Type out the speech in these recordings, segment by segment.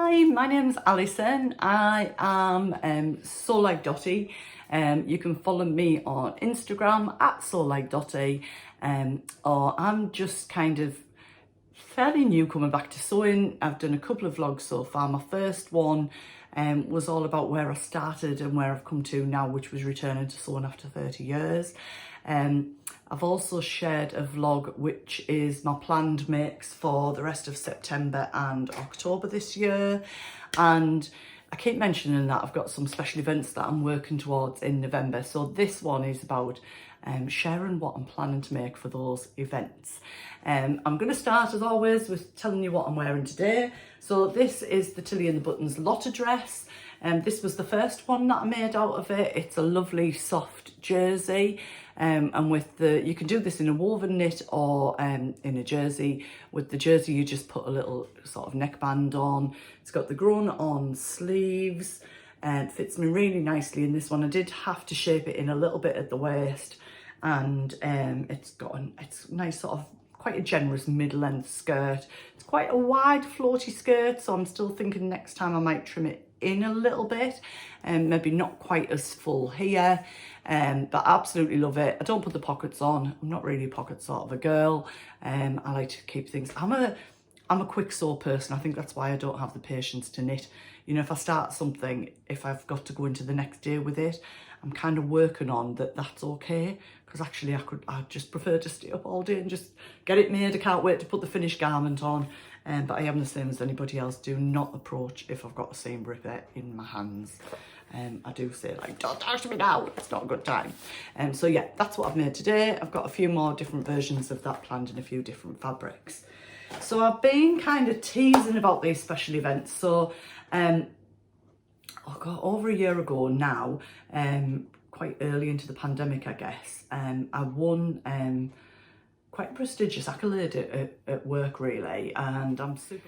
Hi, my name's Alison. I am Soul Like Dotty. You can follow me on Instagram at Soul Like Dotty, or I'm just kind of fairly new coming back to sewing. I've done a couple of vlogs so far. My first one was all about where I started and where I've come to now, which was returning to sewing after 30 years. I've also shared a vlog which is my planned makes for the rest of September and October this year, and I keep mentioning that I've got some special events that I'm working towards in November, so this one is about sharing what I'm planning to make for those events. I'm going to start as always with telling you what I'm wearing today. So this is the Tilly and the Buttons Lotta dress. This was the first one that I made out of it. It's a lovely soft jersey, and with you can do this in a woven knit or in a jersey. With the jersey you just put a little sort of neckband on. It's got the grown on sleeves and fits me really nicely in this one. I did have to shape it in a little bit at the waist, and it's nice sort of quite a generous mid-length skirt. It's quite a wide floaty skirt, so I'm still thinking next time I might trim it in a little bit, and maybe not quite as full here, but I absolutely love it. I don't put the pockets on. I'm not really a pocket sort of a girl. I like to keep things, I'm a quick sew person. I think that's why I don't have the patience to knit. You know, if I start something, if I've got to go into the next day with it, I'm kind of working on that's okay, because actually I'd just prefer to stay up all day and just get it made. I can't wait to put the finished garment on. But I am the same as anybody else. Do not approach if I've got a seam ripper in my hands. I do say, like, don't touch me now, it's not a good time. So yeah, that's what I've made today. I've got a few more different versions of that planned in a few different fabrics. So I've been kind of teasing about these special events. So over a year ago now, quite early into the pandemic, I guess, I won quite a prestigious accolade at work, really, and I'm super,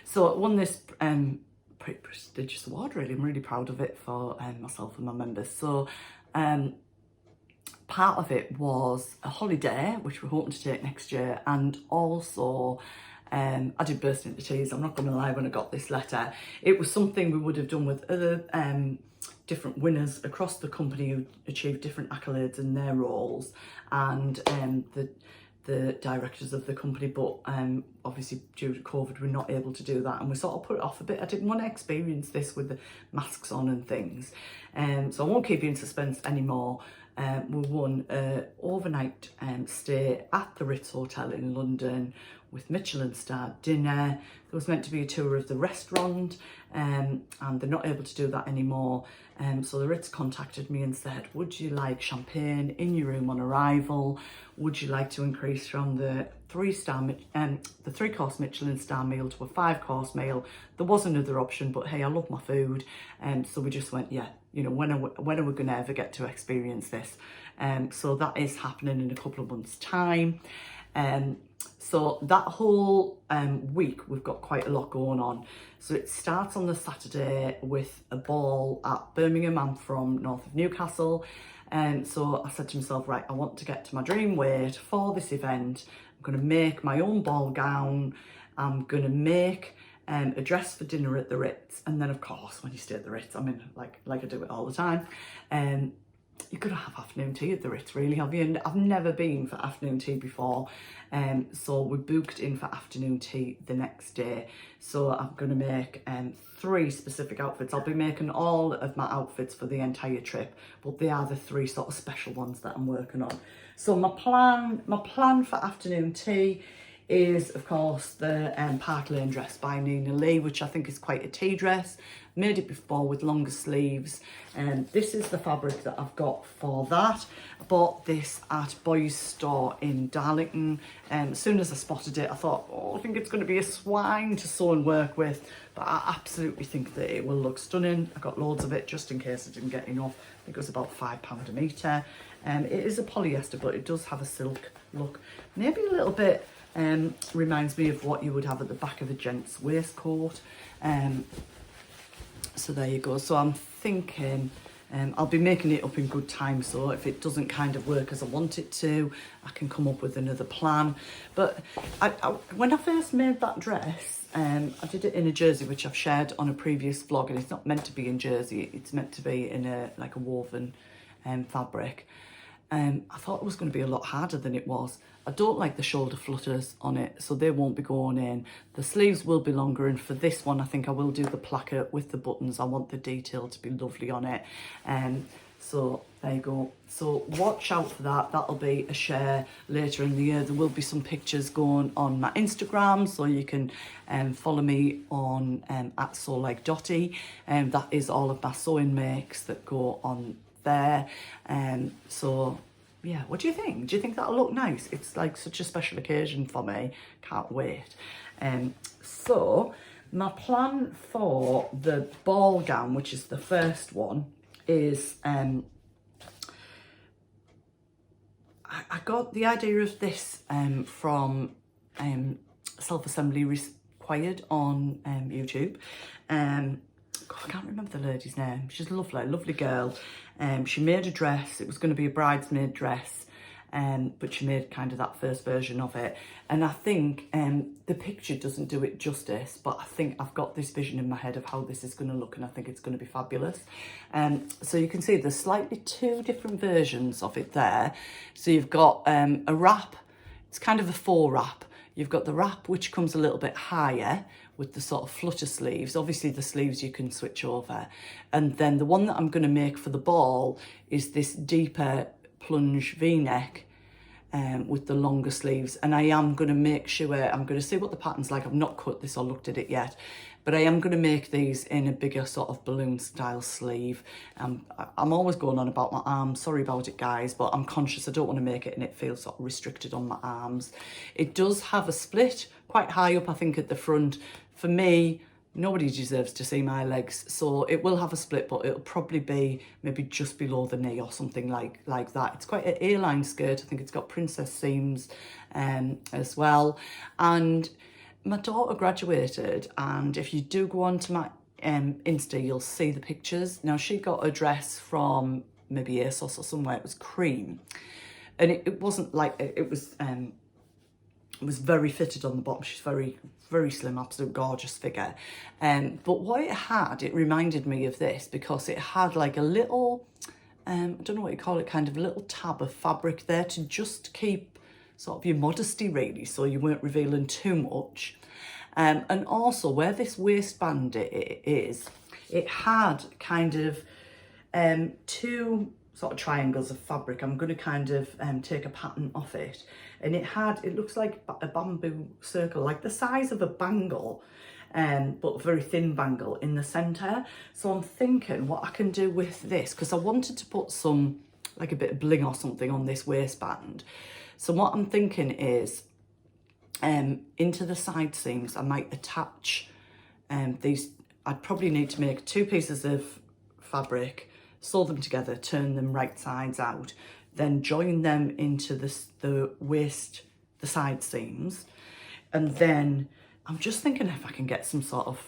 so I won this pretty prestigious award, really. I'm really proud of it for myself and my members. So part of it was a holiday which we're hoping to take next year, and also I did burst into tears, I'm not going to lie, when I got this letter. It was something we would have done with other different winners across the company who achieved different accolades in their roles, and the directors of the company, but obviously due to COVID we're not able to do that, and we sort of put it off a bit. I didn't want to experience this with the masks on and things, so I won't keep you in suspense anymore. We won an overnight stay at the Ritz Hotel in London with Michelin star dinner. There was meant to be a tour of the restaurant, and they're not able to do that anymore. So the Ritz contacted me and said, would you like champagne in your room on arrival? Would you like to increase from the three-course Michelin star meal to a 5-course meal? There was another option, but hey, I love my food. So we just went, yeah, you know, when are we going to ever get to experience this? So that is happening in a couple of months' time. So that whole week we've got quite a lot going on. So it starts on the Saturday with a ball at Birmingham. I'm from north of Newcastle, and so I said to myself, right, I want to get to my dream weight for this event. I'm going to make my own ball gown. I'm going to make a dress for dinner at the Ritz, and then of course when you stay at the Ritz, I mean, like I do it all the time, you've got to have afternoon tea at the Ritz, really, have you? And I've never been for afternoon tea before, so we booked in for afternoon tea the next day. So I'm going to make 3 specific outfits. I'll be making all of my outfits for the entire trip, but they are the 3 sort of special ones that I'm working on. So my plan for afternoon tea is, of course, the Park Lane dress by Nina Lee, which I think is quite a tea dress. Made it before with longer sleeves, and this is the fabric that I've got for that. I bought this at Boys Store in Darlington, and as soon as I spotted it I thought, oh, I think it's going to be a swine to sew and work with, but I absolutely think that it will look stunning. I got loads of it just in case I didn't get enough. I think it was about £5 a metre. It is a polyester, but it does have a silk look, maybe a little bit reminds me of what you would have at the back of a gent's waistcoat. So there you go. So I'm thinking I'll be making it up in good time, so if it doesn't kind of work as I want it to, I can come up with another plan. But when I first made that dress, I did it in a jersey, which I've shared on a previous vlog, and it's not meant to be in jersey, it's meant to be in a like a woven fabric. I thought it was going to be a lot harder than it was. I don't like the shoulder flutters on it, so they won't be going in. The sleeves will be longer, and for this one I think I will do the placket with the buttons. I want the detail to be lovely on it. So there you go. So watch out for that. That'll be a share later in the year. There will be some pictures going on my Instagram, so you can follow me on at @sewlikeDotty. That is all of my sewing makes that go on there. So yeah, what do you think? Do you think that'll look nice? It's like such a special occasion for me. Can't wait. So my plan for the ball gown, which is the first one, is I got the idea of this from Self-Assembly Required on YouTube. God, I can't remember the lady's name. She's a lovely girl. She made a dress. It was going to be a bridesmaid dress, but she made kind of that first version of it. And I think the picture doesn't do it justice, but I think I've got this vision in my head of how this is going to look, and I think it's going to be fabulous. So you can see there's slightly two different versions of it there. So you've got a wrap. It's kind of a faux wrap. You've got the wrap, which comes a little bit higher with the sort of flutter sleeves. Obviously the sleeves you can switch over. And then the one that I'm going to make for the ball is this deeper plunge V-neck with the longer sleeves. And I am going to make sure, I'm going to see what the pattern's like. I've not cut this or looked at it yet, but I am going to make these in a bigger sort of balloon style sleeve. I'm always going on about my arms, sorry about it guys, but I'm conscious I don't want to make it and it feels sort of restricted on my arms. It does have a split quite high up, I think, at the front. For me, nobody deserves to see my legs, so it will have a split, but it'll probably be maybe just below the knee or something like that. It's quite an A-line skirt. I think it's got princess seams as well. And my daughter graduated, and if you do go on to my Insta, you'll see the pictures. Now, she got a dress from maybe ASOS or somewhere. It was cream, and it wasn't like, it was very fitted on the bottom. She's very slim, absolute gorgeous figure. But what it had, it reminded me of this because it had like a little, I don't know what you call it, kind of a little tab of fabric there to just keep sort of your modesty really, so you weren't revealing too much. And also where this waistband is, it had kind of two sort of triangles of fabric. I'm going to kind of take a pattern off it, and it looks like a bamboo circle, like the size of a bangle, but a very thin bangle in the centre. So I'm thinking what I can do with this, because I wanted to put some, like a bit of bling or something on this waistband. So what I'm thinking is into the side seams I might attach these. I'd probably need to make two pieces of fabric, sew them together, turn them right sides out, then join them into the waist, the side seams. And then I'm just thinking if I can get some sort of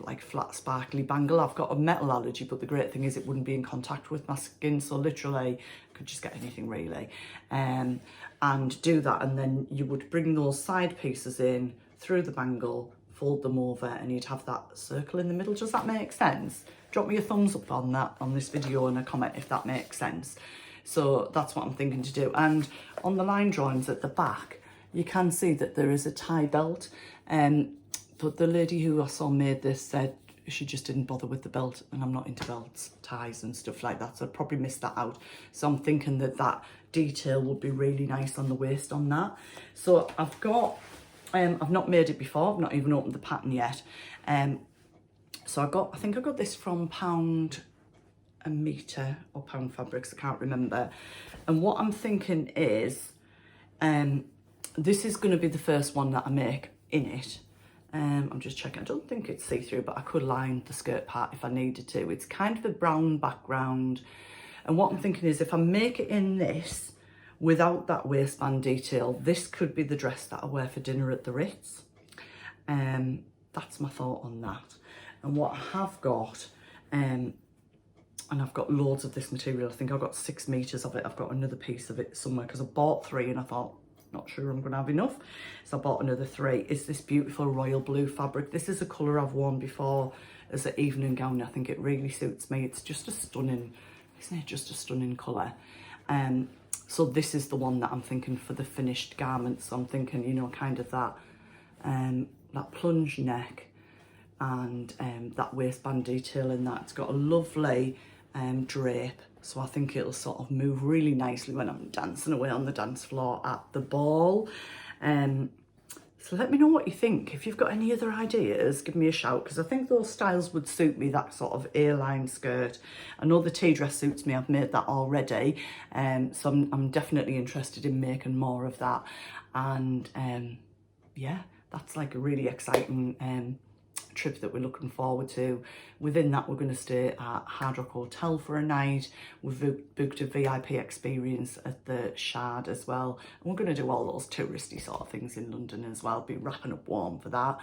like flat sparkly bangle. I've got a metal allergy, but the great thing is it wouldn't be in contact with my skin, so literally I could just get anything really, and do that. And then you would bring those side pieces in through the bangle, fold them over, and you'd have that circle in the middle. Does that make sense? Drop me a thumbs up on that, on this video, and a comment if that makes sense. So that's what I'm thinking to do. And on the line drawings at the back, you can see that there is a tie belt. But the lady who I saw made this said she just didn't bother with the belt, and I'm not into belts, ties and stuff like that, so I'd probably missed that out. So I'm thinking that that detail would be really nice on the waist on that. So I've got, I've not made it before, I've not even opened the pattern yet. So I think I got this from Pound a Metre or Pound Fabrics, I can't remember. And what I'm thinking is, this is going to be the first one that I make in it. I'm just checking. I don't think it's see-through, but I could line the skirt part if I needed to. It's kind of a brown background. And what I'm thinking is if I make it in this without that waistband detail, this could be the dress that I wear for dinner at the Ritz. That's my thought on that. And what I have got, and I've got loads of this material. I think I've got 6 meters of it. I've got another piece of it somewhere because I bought 3 and I thought not sure I'm going to have enough. So I bought another 3. It's this beautiful royal blue fabric. This is a colour I've worn before as an evening gown. I think it really suits me. It's just a stunning, isn't it, just a stunning colour. So this is the one that I'm thinking for the finished garment. So I'm thinking, you know, kind of that plunge neck and that waistband detail in that. It's got a lovely drape, so I think it'll sort of move really nicely when I'm dancing away on the dance floor at the ball. So let me know what you think. If you've got any other ideas, give me a shout, because I think those styles would suit me, that sort of A-line skirt. I know the tea dress suits me, I've made that already, so I'm definitely interested in making more of that. And yeah, that's like a really exciting trip that we're looking forward to. Within that, we're going to stay at Hard Rock Hotel for a night. We've booked a VIP experience at the Shard as well, and we're going to do all those touristy sort of things in London as well. Be wrapping up warm for that,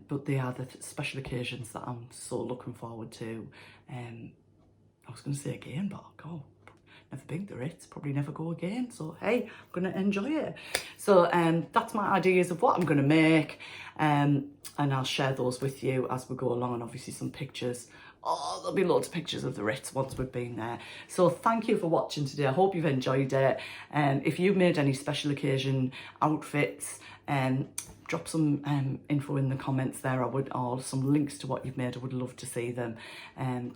but they are the special occasions that I'm so looking forward to. I was going to say again, but God, never been to the Ritz, probably never go again. So hey, I'm going to enjoy it. So that's my ideas of what I'm going to make, and I'll share those with you as we go along, and obviously some pictures. Oh, there'll be loads of pictures of the Ritz once we've been there. So thank you for watching today. I hope you've enjoyed it. If you've made any special occasion outfits, drop some info in the comments there. Or some links to what you've made. I would love to see them.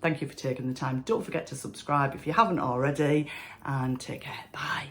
Thank you for taking the time. Don't forget to subscribe if you haven't already, and take care. Bye.